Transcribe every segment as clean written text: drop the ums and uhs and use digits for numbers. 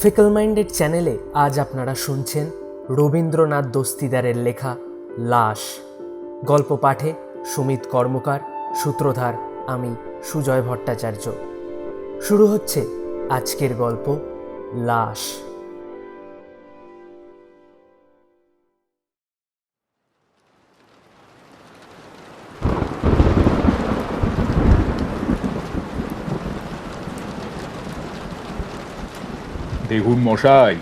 Fickle minded চ্যানেলে আজ আপনারা শুনছেন রবীন্দ্রনাথ দস্তিদারের লেখা লাশ। গল্প পাঠে সুমিত কর্মকার, সূত্রধার আমি সুজয় ভট্টাচার্য। শুরু হচ্ছে আজকের গল্প লাশ। দেখুন মশাই,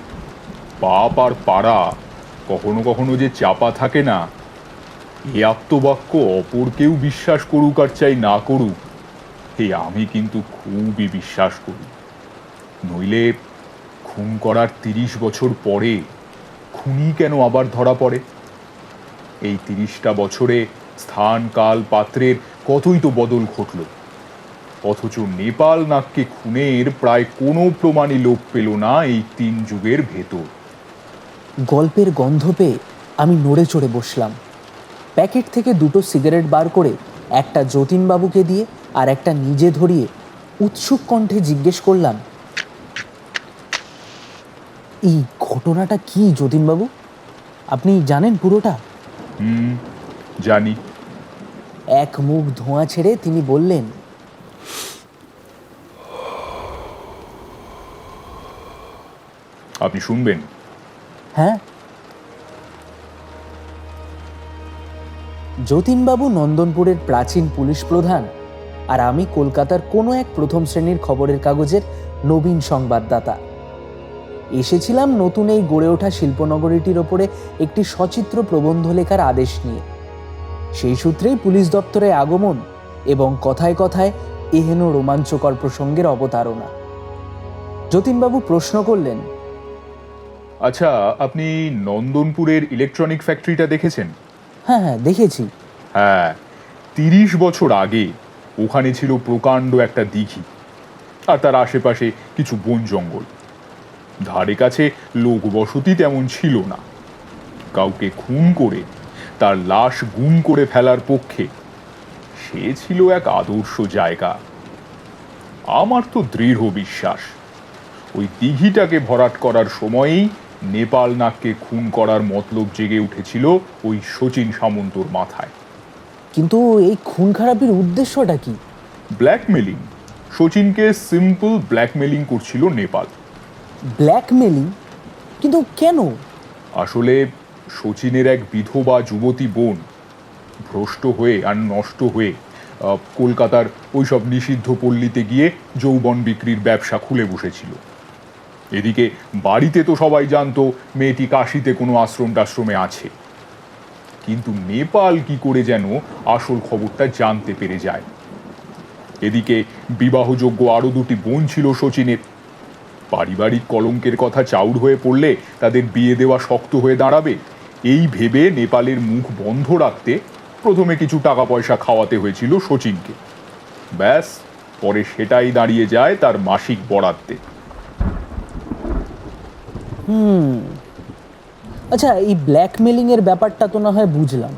পাপ আর পাড়া কখনো কখনো যে চাপা থাকে না। এ আত্মবাক্য অপর কেউ বিশ্বাস করুক আর চাই না করুক, আমি কিন্তু খুবই বিশ্বাস করি। নইলে খুন করার 30 বছর পরে খুনি কেন আবার ধরা পড়ে? এই 30টা বছরে স্থান কাল পাত্রের কতই তো বদল ঘটল, অথচ নেপাল নাগকে খুনের প্রায় কোনো প্রমাণই লোপ পেল না এই 3 যুগের ভেতর। গল্পের গন্ধ পেয়ে আমি নড়ে চড়ে বসলাম। প্যাকেট থেকে 2টো সিগারেট বার করে একটা যতীনবাবুকে দিয়ে আর একটা নিজে ধরিয়ে উৎসুক কণ্ঠে জিজ্ঞেস করলাম, এই ঘটনাটা কি যতীনবাবু? আপনি জানেন পুরোটা? জানি। এক মুখ ধোঁয়া ছেড়ে তিনি বললেন, আপনি শুনবেন? হ্যাঁ। যতীনবাবু নন্দনপুরের প্রাচীন পুলিশ প্রধান, আর আমি কলকাতার কোনো এক প্রথম শ্রেণীর খবরের কাগজের নবীন সংবাদদাতা। এসেছিলাম নতুন এই গড়ে ওঠা শিল্পনগরীটির ওপরে একটি সচিত্র প্রবন্ধ লেখার আদেশ নিয়ে। সেই সূত্রেই পুলিশ দপ্তরে আগমন এবং কথায় কথায় এহেন রোমাঞ্চকর প্রসঙ্গের অবতারণা। যতীনবাবু প্রশ্ন করলেন, আচ্ছা, আপনি নন্দনপুরের ইলেকট্রনিক ফ্যাক্টরিটা দেখেছেন? হ্যাঁ হ্যাঁ দেখেছি। হ্যাঁ, 30 বছর আগে ওখানে ছিল প্রকাণ্ড একটা দিঘি, আর তার আশেপাশে কিছু বন জঙ্গল। ধারে কাছে লোক বসতি তেমন ছিল না। কাউকে খুন করে তার লাশ গুম করে ফেলার পক্ষে সে ছিল এক আদর্শ জায়গা। আমার তো দৃঢ় বিশ্বাস ওই দিঘিটাকে ভরাট করার সময়ই নেপাল নাগকে খুন করার মতলব জেগে উঠেছিল ওই শচীন সামন্তর মাথায়। কিন্তু এই খুন খারাপির উদ্দেশ্যটা কি? ব্ল্যাকমেলিং। শচীনকে সিম্পল ব্ল্যাকমেলিং করছিল নেপাল। ব্ল্যাকমেলিং? কিন্তু কেন? আসলে শচীনের এক বিধবা যুবতী বোন ভ্রষ্ট হয়ে আর নষ্ট হয়ে কলকাতার ওইসব নিষিদ্ধ পল্লীতে গিয়ে যৌবন বিক্রির ব্যবসা খুলে বসেছিল। এদিকে বাড়িতে তো সবাই জানতো মেয়েটি কাশিতে কোনো আশ্রম টাশ্রমে আছে, কিন্তু নেপাল কি করে যেন আসল খবরটা জানতে পেরে যায়। এদিকে বিবাহযোগ্য আরো 2টি বোন ছিল শচীনের। পারিবারিক কলঙ্কের কথা চাউর হয়ে পড়লে তাদের বিয়ে দেওয়া শক্ত হয়ে দাঁড়াবে, এই ভেবে নেপালের মুখ বন্ধ রাখতে প্রথমে কিছু টাকা পয়সা খাওয়াতে হয়েছিল শচীনকে। ব্যাস, পরে সেটাই দাঁড়িয়ে যায় তার মাসিক বরাদ্দে। আচ্ছা, এই ব্ল্যাকমেলিং এর ব্যাপারটা তো না হয় বুঝলাম,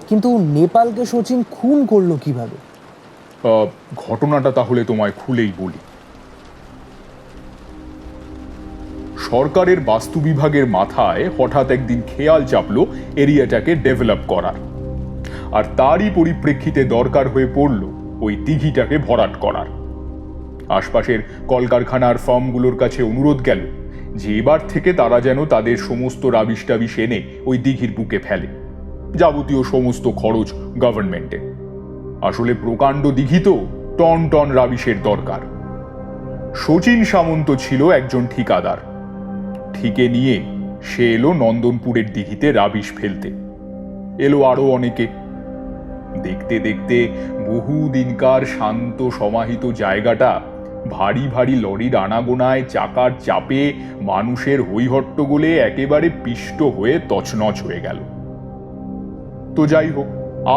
কিন্তু নেপালকে শচীন খুন করলো কিভাবে? ঘটনাটা তাহলে তোমায় খুলেই বলি। সরকারের বাস্তু বিভাগের মাথায় হঠাৎ একদিন খেয়াল চাপলো এরিয়াটাকে ডেভেলপ করার, আর তারই পরিপ্রেক্ষিতে দরকার হয়ে পড়ল ওই দিঘিটাকে ভরাট করার। আশপাশের কলকারখানার ফার্মগুলোর কাছে অনুরোধ গেল যে এবার থেকে তারা যেন তাদের সমস্ত রাবিশ টাবিশ এনে ওই দিঘির বুকে ফেলে, যাবতীয় সমস্ত খরচ গভর্নমেন্টে। আসলে প্রকাণ্ড দিঘি তো, টন টন রাবিশের দরকার। শচীন সামন্ত ছিল একজন ঠিকাদার। ঠিকে নিয়ে সে এলো নন্দনপুরের দিঘিতে রাবিশ ফেলতে। এলো আরো অনেকে। দেখতে দেখতে বহু দিনকার শান্ত সমাহিত জায়গাটা ভারী ভারী লরির আনাগোনায়, চাকার চাপে, মানুষের হইহট্টগোলে একেবারে পিষ্ট হয়ে তছনছ হয়ে গেল। তো যাই হোক,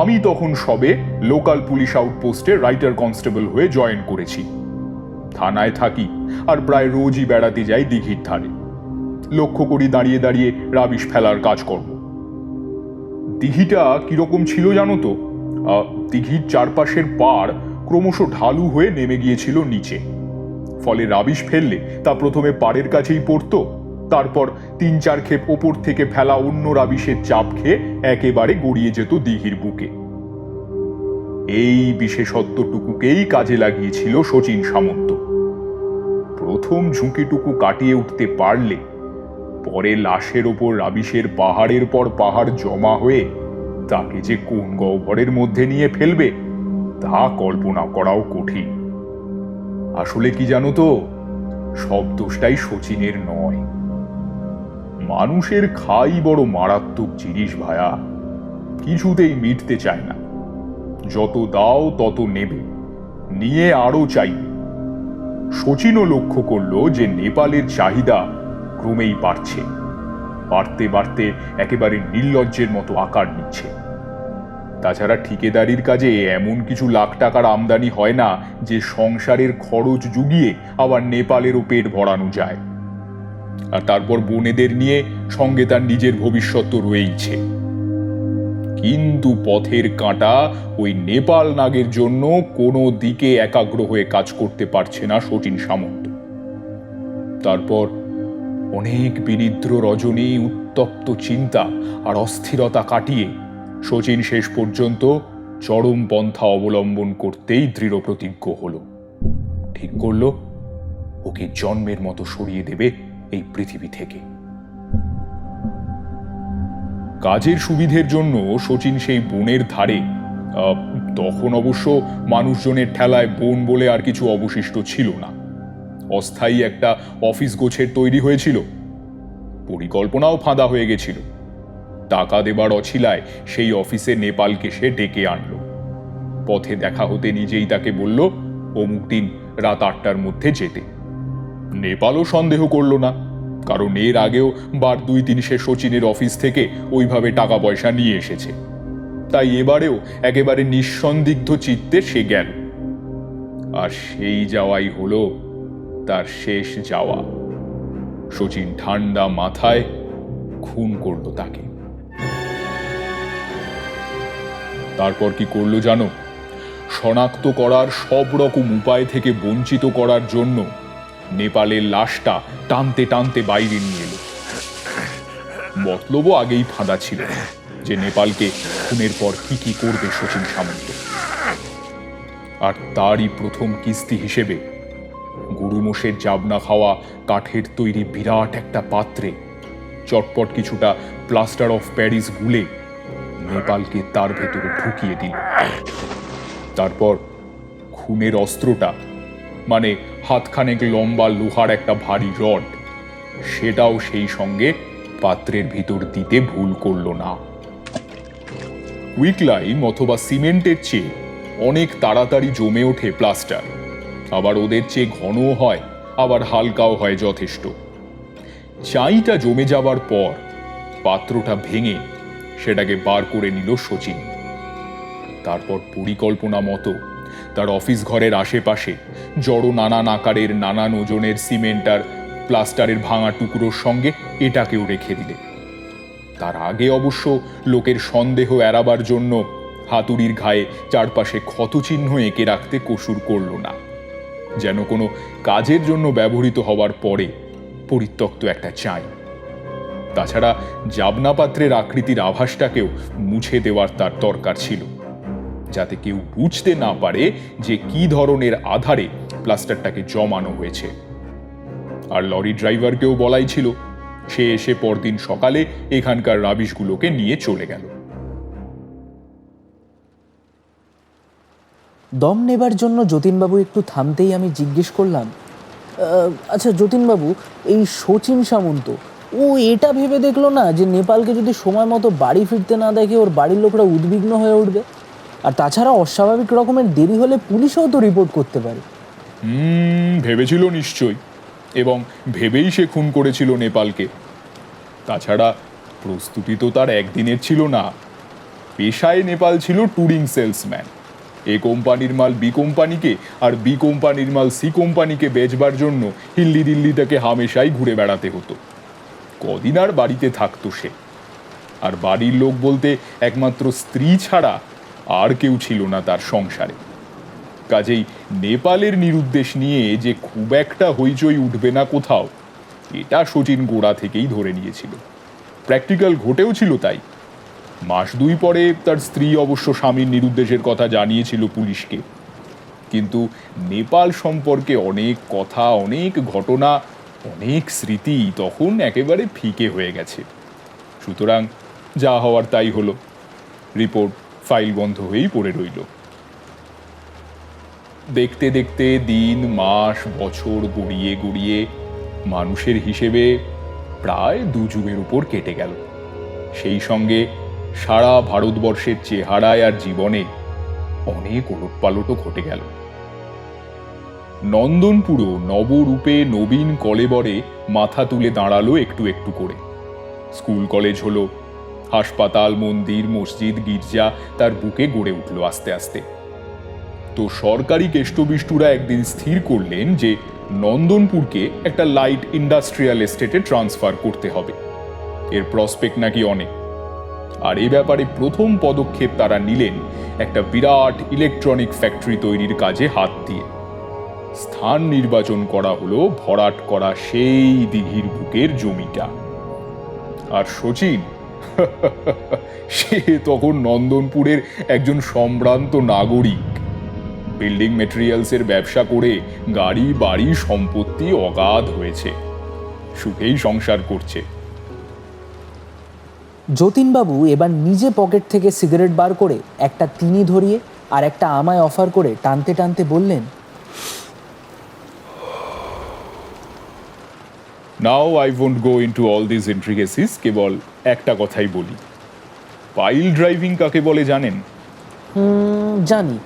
আমি তখন সবে লোকাল পুলিশ আউটপোস্টে রাইটার কনস্টেবল হয়ে জয়েন করেছি। থানায় থাকি আর প্রায় রোজই বেড়াতে যাই দিঘির ধারে। লক্ষ্য করি দাঁড়িয়ে দাঁড়িয়ে রাবিশ ফেলার কাজকর্ম। দিঘিটা কিরকম ছিল জানো তো? দিঘির চারপাশের পাড় ক্রমশ ঢালু হয়ে নেমে গিয়েছিল নিচে। ফলে রাবিশ ফেললে তা প্রথমে পাড়ের কাছেই পড়তো, তারপর ৩-৪ ক্ষেপ ওপর থেকে ফেলা অন্য রাবিশের চাপ খেয়ে একেবারে গড়িয়ে যেত দিঘির বুকে। এই বিশেষত্বটুকুকেই কাজে লাগিয়েছিল শচীন সামন্ত। প্রথম ঝুঁকিটুকু কাটিয়ে উঠতে পারলে পরে লাশের ওপর রাবিশের পাহাড়ের পর পাহাড় জমা হয়ে তাকে যে কোন গহ্বরের মধ্যে নিয়ে ফেলবে তা কল্পনা করাও কঠিন। আসলে কি জানো তো, সব দোষটাই শচীনের নয়। মানুষের খাই বড় মারাত্মক জিনিস ভায়া, কিছুতেই মিটতে চায় না। যত দাও তত নেবে, নিয়ে আরো চাইবে। শচীনও লক্ষ্য করলো যে নেপালের চাহিদা ক্রমেই বাড়ছে, বাড়তে বাড়তে একেবারে নির্লজ্জের মতো আকার নিচ্ছে। তাছাড়া ঠিকেদারির কাজে এমন কিছু লাখ টাকার আমদানি হয় না যে সংসারের খরচ জুগিয়ে আবার নেপালেরও পেট ভরানো যায়। আর তারপর বোনেদের নিয়ে সঙ্গে তার নিজের ভবিষ্যৎ তো রয়েইছে। কিন্তু পথের কাঁটা ওই নেপাল নাগের জন্য কোনো দিকে একাগ্র হয়ে কাজ করতে পারছে না শচীন সামন্ত। তারপর অনেক বিনিদ্র রজনী, উত্তপ্ত চিন্তা আর অস্থিরতা কাটিয়ে শচীন শেষ পর্যন্ত চরম পন্থা অবলম্বন করতেই দৃঢ় প্রতিজ্ঞ হলো। ঠিক করলো ওকে জন্মের মতো সরিয়ে দেবে এই পৃথিবী থেকে। কাজের সুবিধের জন্য শচীন সেই বনের ধারে, তখন অবশ্য মানুষজনের ঠেলায় বন বলে আর কিছু অবশিষ্ট ছিল না, অস্থায়ী একটা অফিস গোছের তৈরি হয়েছিল। পরিকল্পনাও ফাঁদা হয়ে গেছিল। টাকা দেবার অছিলায় সেই অফিসে নেপালকে সে ডেকে আনলো। পথে দেখা হতে নিজেই তাকে বলল অমুক দিন রাত ৮টার মধ্যে যেতে। নেপালও সন্দেহ করলো না, কারণ এর আগেও বার ২-৩ সে শচীনের অফিস থেকে ওইভাবে টাকা পয়সা নিয়ে এসেছে। তাই এবারেও একেবারে নিঃসন্দিগ্ধ চিত্তে সে গেল। আর সেই যাওয়াই হলো তার শেষ যাওয়া। শচীন ঠান্ডা মাথায় খুন করলো তাকে। তারপর কি করলো জানো? শনাক্ত করার সব রকম উপায় থেকে বঞ্চিত করার জন্য নেপালের লাশটা টানতে টানতে বাইরে নিয়ে এলো। মতলবও আগেই ফাঁদা ছিল যে নেপালকে খুনের পর কি কি করবে শচীন সামন্ত। আর তারই প্রথম কিস্তি হিসেবে গুরুমোষের জাবনা খাওয়া কাঠের তৈরি বিরাট একটা পাত্রে চটপট কিছুটা প্লাস্টার অফ প্যারিস গুলে নেপালকে তার ভেতরে ঢুকিয়ে দিল। তারপর খুনের অস্ত্রটা, মানে হাতখানেক লম্বা লোহার একটা ভারী রড, সেটাও সেই সঙ্গে পাত্রের ভিতর দিতে ভুল করল না। কুইকলাইম অথবা সিমেন্টের চেয়ে অনেক তাড়াতাড়ি জমে ওঠে প্লাস্টার, আবার ওদের চেয়ে ঘনও হয়, আবার হালকাও হয় যথেষ্ট। চাইটা জমে যাবার পর পাত্রটা ভেঙে সেটাকে বার করে নিল শচীন। তারপর পরিকল্পনা মতো তার অফিস ঘরের আশেপাশে জড়ো নানান আকারের নানান ওজনের সিমেন্ট আর প্লাস্টারের ভাঙা টুকরোর সঙ্গে এটাকেও রেখে দিলে। তার আগে অবশ্য লোকের সন্দেহ এড়াবার জন্য হাতুড়ির ঘায়ে চারপাশে ক্ষতচিহ্ন এঁকে রাখতে কসুর করল না, যেন কোনো কাজের জন্য ব্যবহৃত হওয়ার পরে পরিত্যক্ত একটা চাই। তাছাড়া জাবনা পাত্রের আকৃতির আভাসটাকেও মুছে দেওয়ার তার দরকার ছিল, যাতে কেউ বুঝতে না পারে যে কি ধরনের আধারে প্লাস্টারটাকে জমানো হয়েছে। আর লরি ড্রাইভারকেও বলাই ছিল, সে এসে পরদিন সকালে এখানকার রাবিশগুলোকে নিয়ে চলে গেল। দম নেবার জন্য যতীনবাবু একটু থামতেই আমি জিজ্ঞেস করলাম, আচ্ছা যতীনবাবু, এই শচীন সামন্ত ও এটা ভেবে দেখলো না যে নেপালকে যদি সময় মতো বাড়ি ফিরতে না দেখে ওর বাড়ির লোকরা উদ্বিগ্ন হয়ে উঠবে? আর তাছাড়া অস্বাভাবিক রকমের দেরি হলে পুলিশও তো রিপোর্ট করতে পারে। ভেবেছিল নিশ্চয়ই, এবং ভেবেই সে খুন করেছিল নেপালকে। তাছাড়া প্রস্তুতি তো তার একদিনের ছিল না। পেশায় নেপাল ছিল ট্যুরিং সেলসম্যান। এ কোম্পানির মাল বি কোম্পানিকে, আর বি কোম্পানির মাল সি কোম্পানিকে বেচবার জন্য হিল্লি দিল্লি থেকে হামেশাই ঘুরে বেড়াতে হতো। কদিন আর বাড়িতে থাকতো সে? আর বাড়ির লোক বলতে একমাত্র স্ত্রী ছাড়া আর কেউ ছিল না তার সংসারে। কাজেই নেপালের নিরুদ্দেশ নিয়ে যে খুব একটা হইচই উঠবে না কোথাও, এটা শচীন গোড়া থেকেই ধরে নিয়েছিল। প্র্যাকটিক্যাল ঘটেও ছিল তাই। মাস দুই পরে তার স্ত্রী অবশ্য স্বামীর নিরুদ্দেশের কথা জানিয়েছিল পুলিশকে, কিন্তু নেপাল সম্পর্কে অনেক কথা, অনেক ঘটনা, অনেক স্মৃতি তখন একেবারে ফিকে হয়ে গেছে। সুতরাং যা হওয়ার তাই হলো, রিপোর্ট ফাইল বন্ধ হয়েই পড়ে রইল। দেখতে দেখতে দিন, মাস, বছর গড়িয়ে গড়িয়ে মানুষের হিসেবে প্রায় 2 যুগের উপর কেটে গেল। সেই সঙ্গে সারা ভারতবর্ষের চেহারায় আর জীবনে অনেক ওলটপালটও ঘটে গেল। নন্দনপুরও নবরূপে নবীন কলেবরে মাথা তুলে দাঁড়ালো একটু একটু করে। স্কুল কলেজ হলো, হাসপাতাল, মন্দির, মসজিদ, গির্জা তার বুকে গড়ে উঠল আস্তে আস্তে। তো সরকারি কেষ্টবিষ্টুরা একদিন স্থির করলেন যে নন্দনপুরকে একটা লাইট ইন্ডাস্ট্রিয়াল এস্টেটে ট্রান্সফার করতে হবে। এর প্রসপেক্ট নাকি অনেক। আর এই ব্যাপারে প্রথম পদক্ষেপ তারা নিলেন একটা বিরাট ইলেকট্রনিক ফ্যাক্টরি তৈরির কাজে হাত দিয়ে। স্থান নির্বাচন করা হলো ভরাট করা সেই দিঘির বুকের জমিটা। আর শচীন সে তখন নন্দনপুরের একজন সম্ভ্রান্ত নাগরিক। বিল্ডিং মেটেরিয়ালসের ব্যবসা করে গাড়ি, বাড়ি, সম্পত্তি অগাধ হয়েছে, সুখেই সংসার করছে। যতীনবাবু এবার নিজে পকেট থেকে সিগারেট বার করে একটা তিনি ধরিয়ে আর একটা আমায় অফার করে টানতে টানতে বললেন, now I won't go into all this intricacies, কেবল একটা কথাই বলি। পাইল ড্রাইভিং কাকে বলে জানেন? জানি,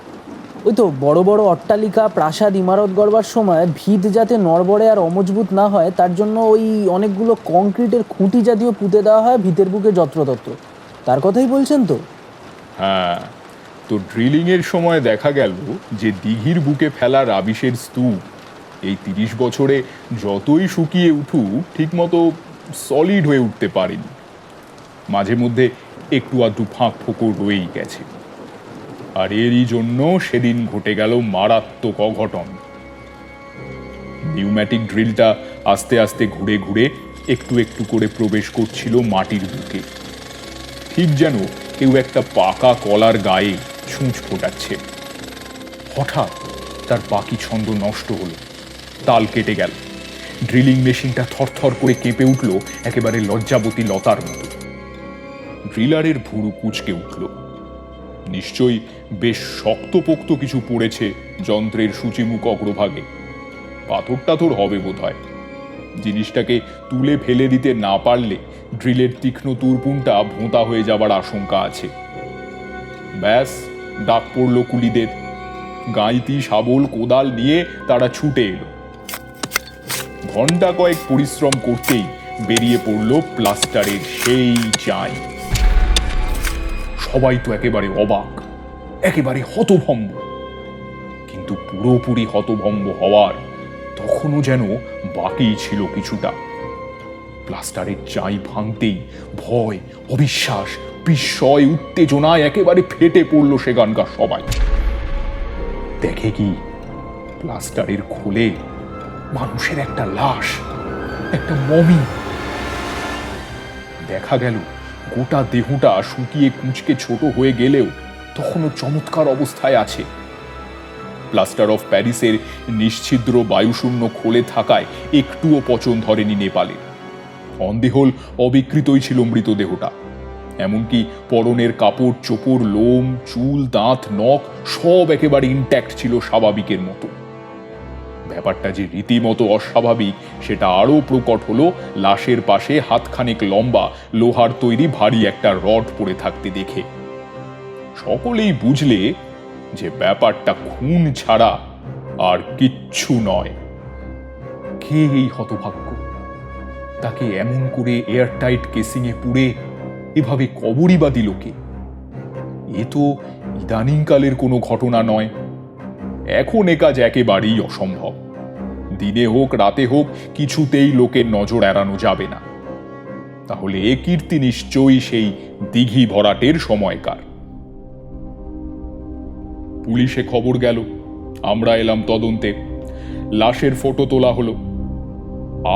ওই তো বড় বড় অট্টালিকা, প্রাসাদ, ইমারত গড়বার সময় ভিত যাতে নড়বড়ে আর অমজবুত না হয় তার জন্য ওই অনেকগুলো কংক্রিটের খুঁটি জাতীয় পুঁতে দেওয়া হয় ভিতের বুকে যত্রতত্র, তার কথাই বলছেন তো? হ্যাঁ, তো ড্রিলিং এর সময় দেখা গেল যে দিঘির বুকে ফেলা রাবিশের স্তূপ এই 30 বছরে যতই শুকিয়ে উঠুক ঠিকমতো সলিড হয়ে উঠতে পারেনি। মাঝে মধ্যে একটু আধটু ফাঁক ফোকর রয়েই গেছে। আর এরই জন্য সেদিন ঘটে গেল মারাত্মক অঘটন। নিউম্যাটিক ড্রিলটা আস্তে আস্তে ঘুরে ঘুরে একটু একটু করে প্রবেশ করছিল মাটির বুকে, ঠিক যেন কেউ একটা পাকা কলার গায়ে ছুঁচ ফোটাচ্ছে। হঠাৎ তার বাকি ছন্দ নষ্ট হলো, তাল কেটে গেল। ড্রিলিং মেশিনটা থরথর করে কেঁপে উঠল একেবারে লজ্জাবতী লতার মতো। ড্রিলারের ভুরু কুঁচকে উঠল। নিশ্চয়ই বেশ শক্তপোক্ত কিছু পড়েছে যন্ত্রের সূচিমুখ অগ্রভাগে। পাথর টাথর হবে বোধহয়। জিনিসটাকে তুলে ফেলে দিতে না পারলে ড্রিলের তীক্ষ্ণ তুরপুনটা ভোঁতা হয়ে যাবার আশঙ্কা আছে। ব্যাস, ডাক পড়ল কুলিদের। গাঁইতি, শাবল, কোদাল নিয়ে তারা ছুটে এলো। ঘন্টা কয়েক পরিশ্রম করতেই বেরিয়ে পড়ল প্লাস্টারের সেই চাই। সবাই তো একেবারে অবাক, একেবারে হতভম্ব। কিন্তু পুরোপুরি হতভম্ব হওয়ার তখনও যেন বাকি ছিল কিছুটা। প্লাস্টারের চাই ভাঙতেই ভয়, অবিশ্বাস, বিস্ময়, উত্তেজনায় একেবারে ফেটে পড়ল সেখানকার সবাই। দেখে কি, প্লাস্টারের খোলে মানুষের একটা লাশ, একটা মমি। দেখা গেল গোটা দেহটা শুকিয়ে কুঁচকে ছোট হয়ে গেলেও তখনও চমৎকার অবস্থায় আছে। প্লাস্টার অফ প্যারিসের নিশ্ছিদ্র বায়ুশূন্য খোলে থাকায় একটুও পচন ধরেনি নেপালে। অন্দেহল অবিকৃতই ছিল মৃতদেহটা। এমনকি পরনের কাপড় চোপড়, লোম, চুল, দাঁত, নখ সব একেবারে ইনট্যাক্ট ছিল, স্বাভাবিকের মতো। ব্যাপারটা যে রীতিমতো অস্বাভাবিক সেটা আরো প্রকট হলো লাশের পাশে হাতখানেক লম্বা লোহার তৈরি ভারী একটা রড পড়ে থাকতে দেখে। সকলেই বুঝলে যে ব্যাপারটা খুন ছাড়া আর কিচ্ছু নয়। কে এই হতভাগ্য? তাকে এমন করে এয়ারটাইট কেসিংয়ে পুড়ে এভাবে কবরই বা দিল কে? এ তো ইদানিংকালের কোনো ঘটনা নয়। এখন এ কাজ একেবারেই অসম্ভব। দিনে হোক রাতে হোক কিছুতেই লোকের নজর এড়ানো যাবে না। তাহলে এ কীর্তি নিশ্চয়ই সেই দিঘি ভরাটের সময়কার। পুলিশে খবর গেল, আমরা এলাম তদন্তে। লাশের ফটো তোলা হলো।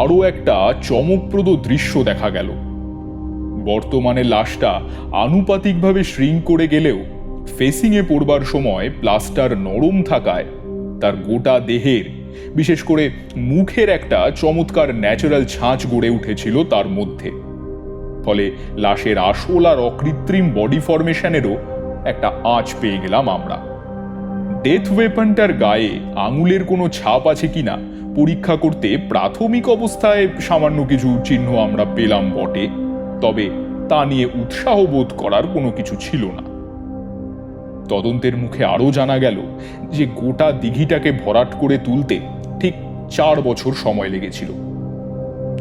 আরও একটা চমকপ্রদ দৃশ্য দেখা গেল। বর্তমানে লাশটা আনুপাতিকভাবে শ্রিঙ্ক করে গেলেও ফেসিংয়ে পড়বার সময় প্লাস্টার নরম থাকায় তার গোটা দেহের, বিশেষ করে মুখের একটা চমৎকার ন্যাচারাল ছাঁচ গড়ে উঠেছিল তার মধ্যে। ফলে লাশের আসল আর অকৃত্রিম বডি ফরমেশনেরও একটা আঁচ পেয়ে গেলাম আমরা। ডেথ ওয়েপনটার গায়ে আঙুলের কোনো ছাপ আছে কিনা পরীক্ষা করতে প্রাথমিক অবস্থায় সামান্য কিছু চিহ্ন আমরা পেলাম বটে, তবে তা নিয়ে উৎসাহ বোধ করার কোনো কিছু ছিল না। তদন্তের মুখে আরও জানা গেল যে গোটা দিঘিটাকে ভরাট করে তুলতে ঠিক 4 বছর সময় লেগেছিল।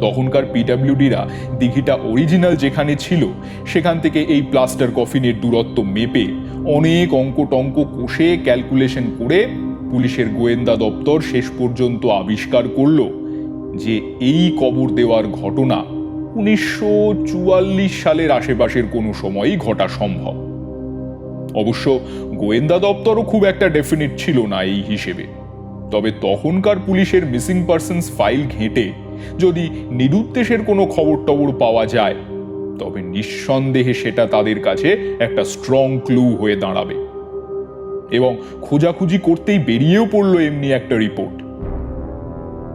তখনকার পিডব্লিউডিরা দিঘিটা অরিজিনাল যেখানে ছিল সেখান থেকে এই প্লাস্টার কফিনের দূরত্ব মেপে অনেক অঙ্ক টঙ্ক কষে ক্যালকুলেশন করে পুলিশের গোয়েন্দা দপ্তর শেষ পর্যন্ত আবিষ্কার করল যে এই কবর দেওয়ার ঘটনা 1944 সালের আশেপাশের কোনো সময়ই ঘটা সম্ভব। অবশ্য গোয়েন্দা দপ্তরও খুব একটা ডেফিনিট ছিল না এই হিসেবে। তবে তখনকার পুলিশের মিসিং পার্সনস ফাইল ঘেঁটে যদি নিরুদ্দেশের কোনো খবর টবর পাওয়া যায় তবে নিঃসন্দেহে সেটা তাদের কাছে একটা স্ট্রং ক্লু হয়ে দাঁড়াবে। এবং খোঁজাখুঁজি করতেই বেরিয়েও পড়লো এমনি একটা রিপোর্ট।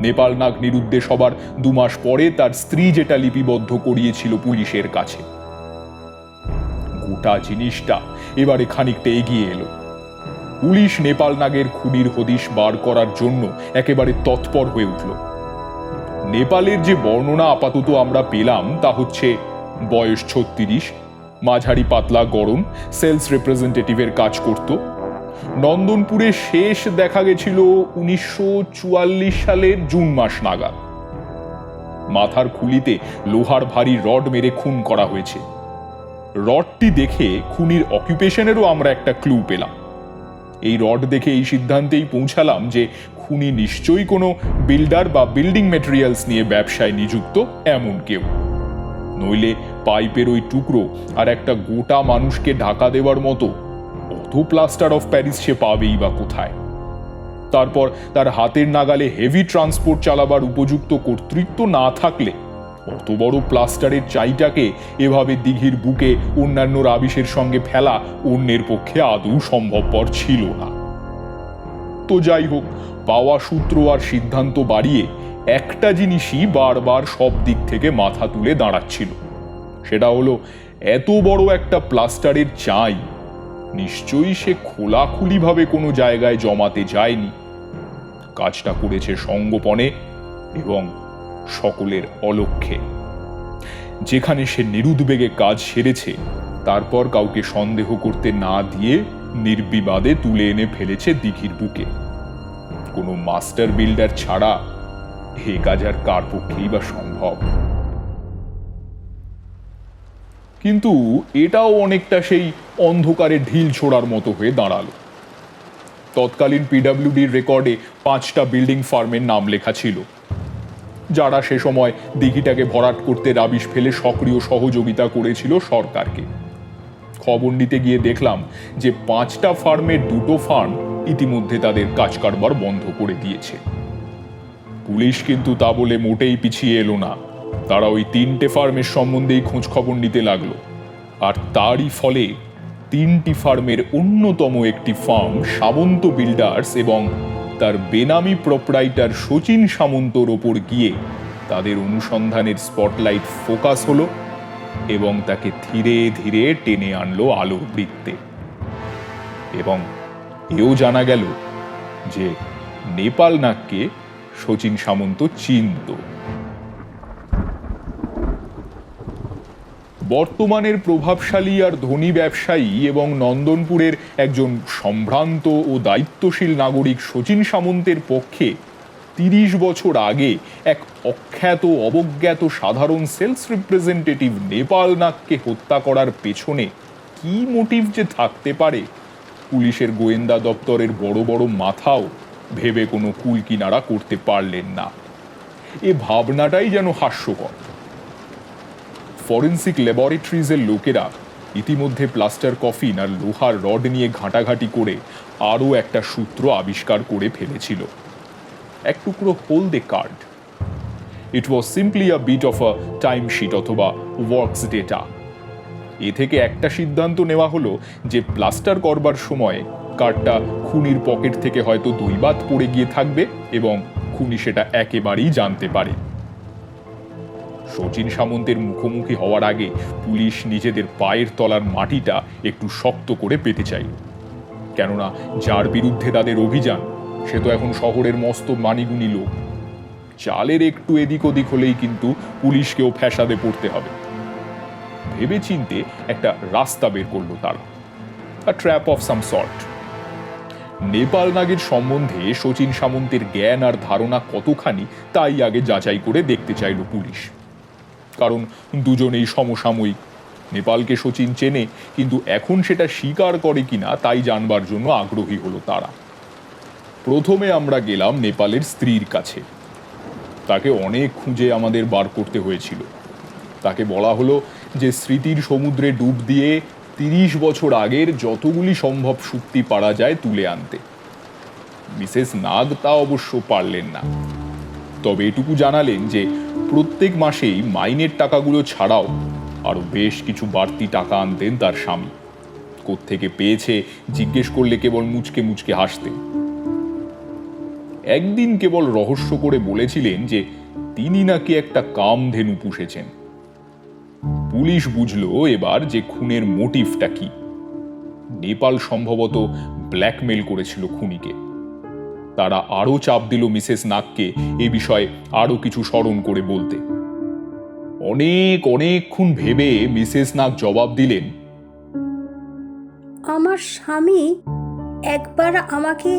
নেপাল নাগ নিরুদ্দেশ হবার 2 মাস পরে তার স্ত্রী যেটা লিপিবদ্ধ করিয়েছিল পুলিশের কাছে। গোটা জিনিসটা এবারে খানিকটা এগিয়ে এলো। পুলিশ নেপাল নাগের খুনির হদিশ বার করার জন্য একেবারে তৎপর হয়ে উঠল। নেপালের যে বর্ণনা আপাতত আমরা পেলাম তা হচ্ছে বয়স 36, মাঝারি পাতলা গড়ন, সেলস রিপ্রেজেন্টেটিভের কাজ করত। নন্দনপুরে শেষ দেখা গেছিল 1944 সালের জুন মাস নাগাদ। মাথার খুলিতে লোহার ভারী রড মেরে খুন করা হয়েছে। রডটি দেখে খুনির অকুপেশনেরও আমরা একটা ক্লু পেলাম। এই রড দেখে এই সিদ্ধান্তেই পৌঁছালাম যে খুনি নিশ্চয়ই কোনো বিল্ডার বা বিল্ডিং ম্যাটেরিয়ালস নিয়ে ব্যবসায় নিযুক্ত এমন কেউ, নইলে পাইপের ওই টুকরো আর একটা গোটা মানুষকে ঢাকা দেওয়ার মতো অত প্লাস্টার অফ প্যারিস সে পাবেই বা কোথায়। তারপর তার হাতের নাগালে হেভি ট্রান্সপোর্ট চালাবার উপযুক্ত কর্তৃত্ব না থাকলে অত বড় প্লাস্টারের চাইটাকে এভাবে দিঘির বুকে অন্যান্য রাবিশের সঙ্গে ফেলা অন্যের পক্ষে আদৌ সম্ভবপর ছিল না। তো যাই হোক, পাওয়া সূত্র আর সিদ্ধান্ত বাড়িয়ে একটা জিনিসই বারবার সব দিক থেকে মাথা তুলে দাঁড়াচ্ছিল। সেটা হলো এত বড় একটা প্লাস্টারের চাই নিশ্চয়ই সে খোলাখুলিভাবে কোনো জায়গায় জমাতে যায়নি। কাজটা করেছে সঙ্গোপনে এবং সকলের অলক্ষ্যে। যেখানে সে নিরুদ্বেগে কাজ সেরেছে তারপর কাউকে সন্দেহ করতে না দিয়ে নির্বিবাদে তুলে এনে ফেলেছে দিঘির বুকে। কোনো মাস্টার বিল্ডার ছাড়া এ কাজ আর কার পক্ষেই বা সম্ভব? কিন্তু এটাও অনেকটা সেই অন্ধকারে ঢিল ছোড়ার মতো হয়ে দাঁড়ালো। তৎকালীন পিডব্লিউডির রেকর্ডে 5টা বিল্ডিং ফার্মের নাম লেখা ছিল, যারা সে সময় দিঘিটাকে ভরাট করতে রাবিশ ফেলে সক্রিয় সহযোগিতা করেছিল সরকারকে। খবর নিতে গিয়ে দেখলাম যে 5টা ফার্মের 2টো ফার্ম ইতিমধ্যে তাদের কাজ কারবার বন্ধ করে দিয়েছে। পুলিশ কিন্তু তা বলে মোটেই পিছিয়ে এলো না। তারা ওই 3টে ফার্মের সম্বন্ধেই খোঁজ খবর নিতে লাগলো। আর তারই ফলে 3টি ফার্মের অন্যতম একটি ফার্ম সামন্ত বিল্ডার্স এবং তার বেনামি প্রোপ্রাইটার শচীন সামন্তর ওপর গিয়ে তাদের অনুসন্ধানের স্পটলাইট ফোকাস হলো এবং তাকে ধীরে ধীরে টেনে আনলো আলোর বৃত্তে। এবং এও জানা গেল যে নেপাল নাগকে শচীন সামন্ত চিনত। বর্তমানের প্রভাবশালী আর ধনী ব্যবসায়ী এবং নন্দনপুরের একজন সম্ভ্রান্ত ও দায়িত্বশীল নাগরিক শচীন সামন্তের পক্ষে 30 বছর আগে এক অখ্যাত অবজ্ঞাত সাধারণ সেলস রিপ্রেজেন্টেটিভ নেপাল নাগকে হত্যা করার পেছনে কি মোটিভ যে থাকতে পারে পুলিশের গোয়েন্দা দপ্তরের বড় বড় মাথাও ভেবে কোনো কুল কিনারা করতে পারলেন না। এ ভাবনাটাই যেন হাস্যকর। ফরেন্সিক ল্যাবরেটরিজের লোকেরা ইতিমধ্যে প্লাস্টার কফিন আর লোহার রড নিয়ে ঘাঁটাঘাঁটি করে আরও একটা সূত্র আবিষ্কার করে ফেলেছিল, এক টুকরো হলদে card. It was simply a bit of a time sheet অথবা ওয়ার্কস ডেটা। এ থেকে একটা সিদ্ধান্ত নেওয়া হলো যে প্লাস্টার করবার সময় কার্ডটা খুনির পকেট থেকে হয়তো দুইবাত পড়ে গিয়ে থাকবে এবং খুনি সেটা একেবারেই জানতে পারে। শচীন সামন্তের মুখোমুখি হওয়ার আগে পুলিশ নিজেদের পায়ের তলার মাটিটা একটু শক্ত করে পেতে চাইল, কেননা যার বিরুদ্ধে তাদের অভিযান সে তো এখন শহরের মস্ত মানিগুনি লোক। চালের একটু এদিক ওদিক হলেই কিন্তু পুলিশকেও ফ্যাসাদে পড়তে হবে। ভেবে চিনতে একটা রাস্তা বের করলো তারা, আ trap of some sort. Nepal নাগের সম্বন্ধে শচীন সামন্তের জ্ঞান আর ধারণা কতখানি তাই আগে যাচাই করে দেখতে চাইল পুলিশ, কারণ দুজনেই সমসাময়িক। নেপালকে শচীন চেনে, কিন্তু এখন সেটা স্বীকার করে কিনা তাই জানবার জন্য আগ্রহী হলো তারা। প্রথমে আমরা গেলাম নেপালের স্ত্রীর কাছে। তাকে অনেক খুঁজে আমাদের বার করতে হয়েছিল। তাকে বলা হলো যে স্মৃতির সমুদ্রে ডুব দিয়ে 30 বছর আগের যতগুলি সম্ভব সূক্তি পারা যায় তুলে আনতে। মিসেস নাগ তা অবশ্য পারলেন না, তবে এটুকু জানালেন যে প্রত্যেক মাসেই মাইনের টাকাগুলো ছাড়াও আরো বেশ কিছু বাড়তি টাকা আনতেন তার স্বামী। কোত্থেকে পেয়েছে জিজ্ঞেস করলে কেবল মুচকে মুচকে হাসতেন। একদিন কেবল রহস্য করে বলেছিলেন যে তিনি নাকি একটা কামধেনু পুষেছেন। পুলিশ বুঝলো এবার যে খুনের মোটিভটা কি। নেপাল সম্ভবত ব্ল্যাকমেল করেছিল খুনিকে। তারা আরো চাপ দিল মিসেস নাগকে এ বিষয়ে আরো কিছু স্মরণ করে বলতে। অনেকক্ষণ ভেবে মিসেস নাগ জবাব দিলেন, আমার স্বামী একবার আমাকে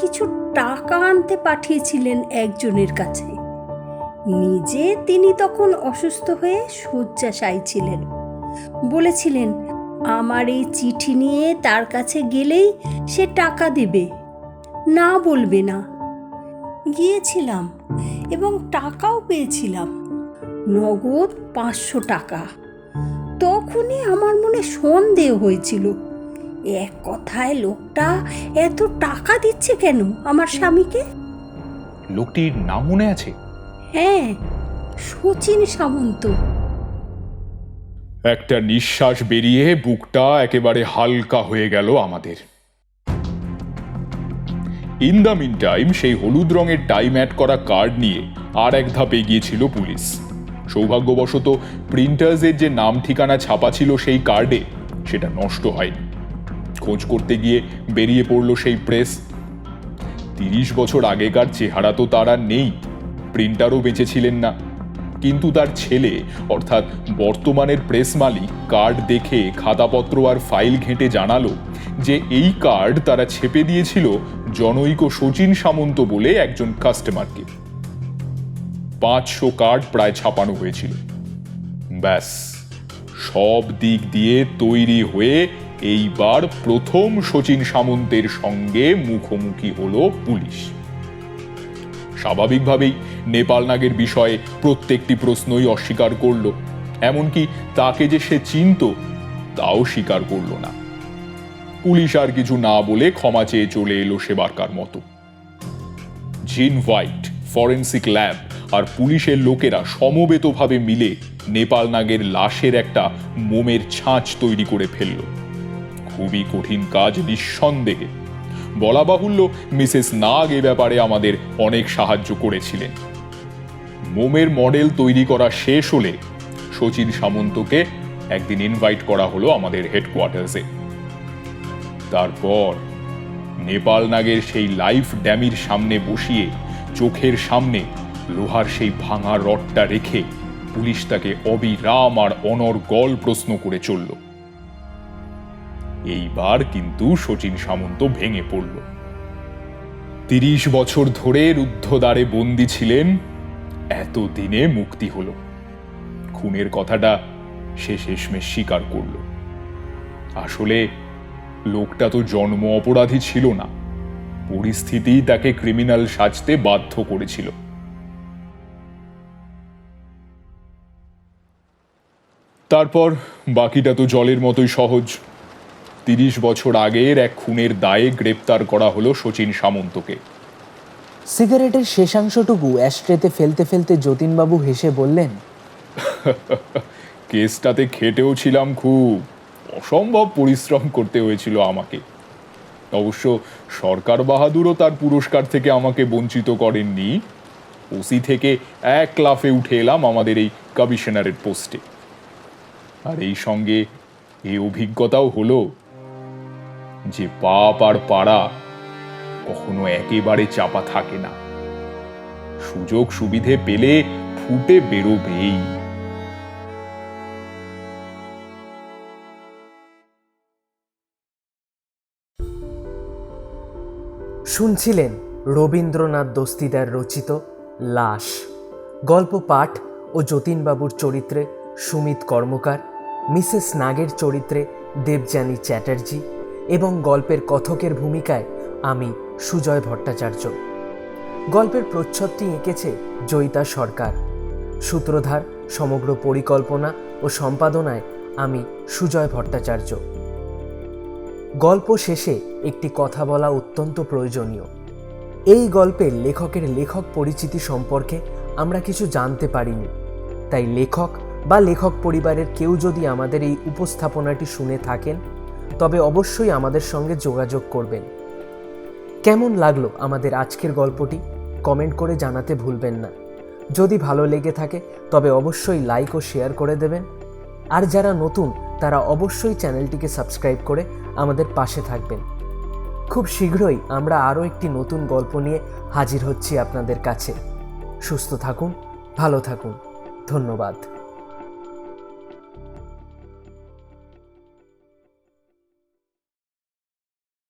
কিছু টাকা আনতে পাঠিয়েছিলেন একজনের কাছে। নিজে তিনি তখন অসুস্থ হয়ে শয্যাশায়ী ছিলেন। বলেছিলেন আমার এই চিঠি নিয়ে তার কাছে গেলেই সে টাকা দেবে, না বলবে না। গিয়েছিলাম এবং টাকাও পেয়েছিলাম, নগদ 500 টাকা। তখনই আমার মনে সন্দেহ হয়েছিল, এক কথায় লোকটা এত টাকা দিচ্ছে কেন আমার স্বামীকে। লোকটির নাম মনে আছে? হ্যাঁ, শচীন সামন্ত। একটা নিঃশ্বাস বেরিয়ে বুকটা একেবারে হালকা হয়ে গেল আমাদের। ইন দ্য মিন টাইম সেই হলুদ রঙের টাইম অ্যাড করা কার্ড নিয়ে আর এক ধাপ এগিয়েছিল পুলিশ। সৌভাগ্যবশত প্রিন্টার্সের যে নাম ঠিকানা ছাপা ছিল সেই কার্ডে সেটা নষ্ট হয়নি। খোঁজ করতে গিয়ে বেরিয়ে পড়লো সেই প্রেস। 30 বছর আগেকার চেহারা তো তার আর নেই, প্রিন্টারও বেঁচে ছিলেন না, কিন্তু তার ছেলে অর্থাৎ বর্তমানের প্রেস মালিক কার্ড দেখে খাতাপত্র আর ফাইল ঘেঁটে জানালো যে এই কার্ড তারা ছেপে দিয়েছিল জনৈক শচীন সামন্ত বলে একজন কাস্টমারকে। 500 কার্ড প্রায় ছাপানো হয়েছিল। ব্যাস, সব দিক দিয়ে তৈরি হয়ে এইবার প্রথম শচীন সামন্তের সঙ্গে মুখোমুখি হলো পুলিশ। স্বাভাবিকভাবেই নেপাল নাগের বিষয়ে প্রত্যেকটি প্রশ্নই অস্বীকার করল, এমনকি তাকে যে সে চিনত তাও স্বীকার করল না। পুলিশ আর কিছু না বলে ক্ষমা চেয়ে চলে এলো সেবারকার মতো। জিন হোয়াইট, ফরেন্সিক ল্যাব আর পুলিশের লোকেরা সমবেতভাবে মিলে নেপাল নাগের লাশের একটা মোমের ছাঁচ তৈরি করে ফেলল। খুবই কঠিন কাজ নিঃসন্দেহে। বলা বাহুল্য মিসেস নাগ এ ব্যাপারে আমাদের অনেক সাহায্য করেছিলেন। মোমের মডেল তৈরি করা শেষ হলে শচীন সামন্তকে একদিন ইনভাইট করা হলো আমাদের হেডকোয়ার্টার্সে। তারপর নেপাল নাগের সেই লাইফ ড্যামির সামনে বসিয়ে চোখের সামনে লোহার সেই ভাঙা রডটা রেখে পুলিশ তাকে অবিরাম আর অনর্গল প্রশ্ন করে চলল। এইবার কিন্তু শচীন সামন্ত ভেঙে পড়ল। 30 বছর ধরে রুদ্ধদ্বারে বন্দী ছিলেন, এতদিনে মুক্তি হলো। খুনের কথাটা সে শেষমেশ স্বীকার করল। আসলে লোকটা তো জন্ম অপরাধী ছিল না, পরিস্থিতি তাকে ক্রিমিনাল সাজতে বাধ্য করেছিল। তারপর বাকিটা তো জলের মতোই সহজ। 30 বছর আগের এক খুনের দায়ে গ্রেপ্তার করা হলো শচীন সামন্তকে। সিগারেটের শেষাংশটুকু অ্যাশট্রেতে ফেলতে ফেলতে যতীনবাবু হেসে বললেন, কেসটাতে খেটেও ছিলাম খুব, অসম্ভব পরিশ্রম করতে হয়েছিল আমাকে। অবশ্য সরকার বাহাদুরও তার পুরস্কার থেকে আমাকে বঞ্চিত করেননি। ওসি থেকে এক লাফে উঠে এলাম আমাদের এই কমিশনারের পোস্টে। আর এই সঙ্গে এই অভিজ্ঞতাও হলো যে পাপ আর পাড়া কখনো একেবারে চাপা থাকে না, সুযোগ সুবিধে পেলে ফুটে বেরোবেই। শুনছিলেন রবীন্দ্রনাথ দস্তিদার রচিত লাশ। গল্প পাঠ ও যতীনবাবুর চরিত্রে সুমিত কর্মকার, মিসেস নাগের চরিত্রে দেবযানী চ্যাটার্জি এবং গল্পের কথকের ভূমিকায় আমি সুজয় ভট্টাচার্য। গল্পের প্রচ্ছদটি এঁকেছে জয়িতা সরকার। সূত্রধার, সমগ্র পরিকল্পনা ও সম্পাদনায় আমি সুজয় ভট্টাচার্য। গল্প শেষে একটি কথা বলা অত্যন্ত প্রয়োজনীয়। এই গল্পের লেখকের লেখক পরিচিতি সম্পর্কে আমরা কিছু জানতে পারিনি, তাই লেখক বা লেখক পরিবারের কেউ যদি আমাদের এই উপস্থাপনাটি শুনে থাকেন তবে অবশ্যই আমাদের সঙ্গে যোগাযোগ করবেন। কেমন লাগলো আমাদের আজকের গল্পটি কমেন্ট করে জানাতে ভুলবেন না। যদি ভালো লেগে থাকে তবে অবশ্যই লাইক ও শেয়ার করে দেবেন। আর যারা নতুন তারা অবশ্যই চ্যানেলটিকে সাবস্ক্রাইব করে আমাদের পাশে থাকবেন। খুব শীঘ্রই আমরা আরও একটি নতুন গল্প নিয়ে হাজির হচ্ছি আপনাদের কাছে। সুস্থ থাকুন, ভালো থাকুন, ধন্যবাদ।